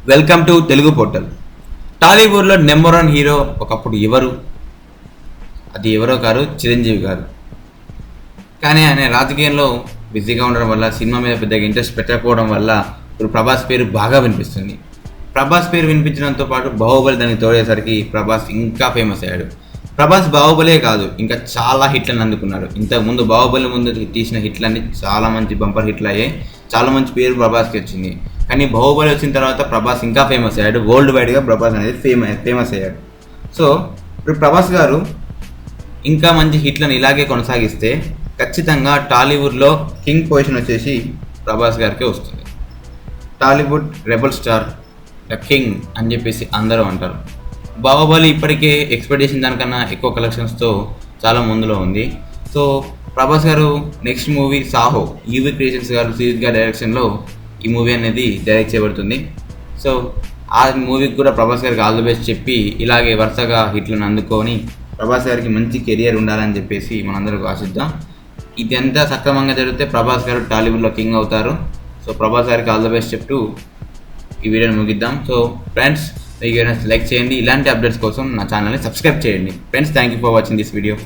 Welcome to Telugu portal. టాలీవుడ్లో number one hero ఒకప్పుడు ఎవరు? అది ఎవరో కాదు, చిరంజీవి గారు. కానీ ఆయన రాజకీయంలో బిజీగా ఉండడం వల్ల, సినిమా మీద పెద్దగా ఇంట్రెస్ట్ పెట్టకపోవడం వల్ల ఇప్పుడు ప్రభాస్ పేరు బాగా వినిపిస్తుంది. ప్రభాస్ పేరు వినిపించడంతో పాటు బాహుబలి దానికి తోడేసరికి ప్రభాస్ ఇంకా ఫేమస్ అయ్యాడు. ప్రభాస్ బాహుబలే కాదు, ఇంకా చాలా హిట్లను అందుకున్నాడు. ఇంతకుముందు బాహుబలి ముందు తీసిన హిట్లన్నీ చాలా మంచి బంపర్ హిట్లు అయ్యాయి. చాలా మంచి పేరు ప్రభాస్కి వచ్చింది. కానీ బాహుబలి వచ్చిన తర్వాత ప్రభాస్ ఇంకా ఫేమస్ అయ్యాడు. వరల్డ్ వైడ్గా ప్రభాస్ అనేది ఫేమస్ అయ్యాడు. సో ఇప్పుడు ప్రభాస్ గారు ఇంకా మంచి హిట్లను ఇలాగే కొనసాగిస్తే ఖచ్చితంగా టాలీవుడ్లో కింగ్ పొజిషన్ వచ్చేసి ప్రభాస్ గారికే వస్తుంది. Tollywood rebel star, the king అని చెప్పేసి అందరూ అంటారు. బాహుబలి ఇప్పటికే ఎక్స్పెక్టేషన్ దానికన్నా ఎక్కువ కలెక్షన్స్తో చాలా ముందులో ఉంది. సో ప్రభాస్ గారు next movie Saaho, EV creations గారు సిరీస్ గారి డైరెక్షన్లో ఈ మూవీ అనేది డైరెక్ట్ చేయబడుతుంది. సో ఆ మూవీకి కూడా ప్రభాస్ గారికి ఆల్ ది బెస్ట్ చెప్పి ఇలాగే వరుసగా హిట్లను అందుకొని ప్రభాస్ గారికి మంచి కెరియర్ ఉండాలని చెప్పేసి మనందరికీ ఆశిద్దాం. ఇదంతా సక్రమంగా జరిగితే ప్రభాస్ గారు టాలీవుడ్లో కింగ్ అవుతారు. సో ప్రభాస్ గారికి ఆల్ ది బెస్ట్ చెప్తూ ఈ వీడియోని ముగిద్దాం. సో ఫ్రెండ్స్, మీకు లైక్ చేయండి. ఇలాంటి అప్డేట్స్ కోసం నా ఛానల్ని సబ్స్క్రైబ్ చేయండి. Friends, thank you for watching this video.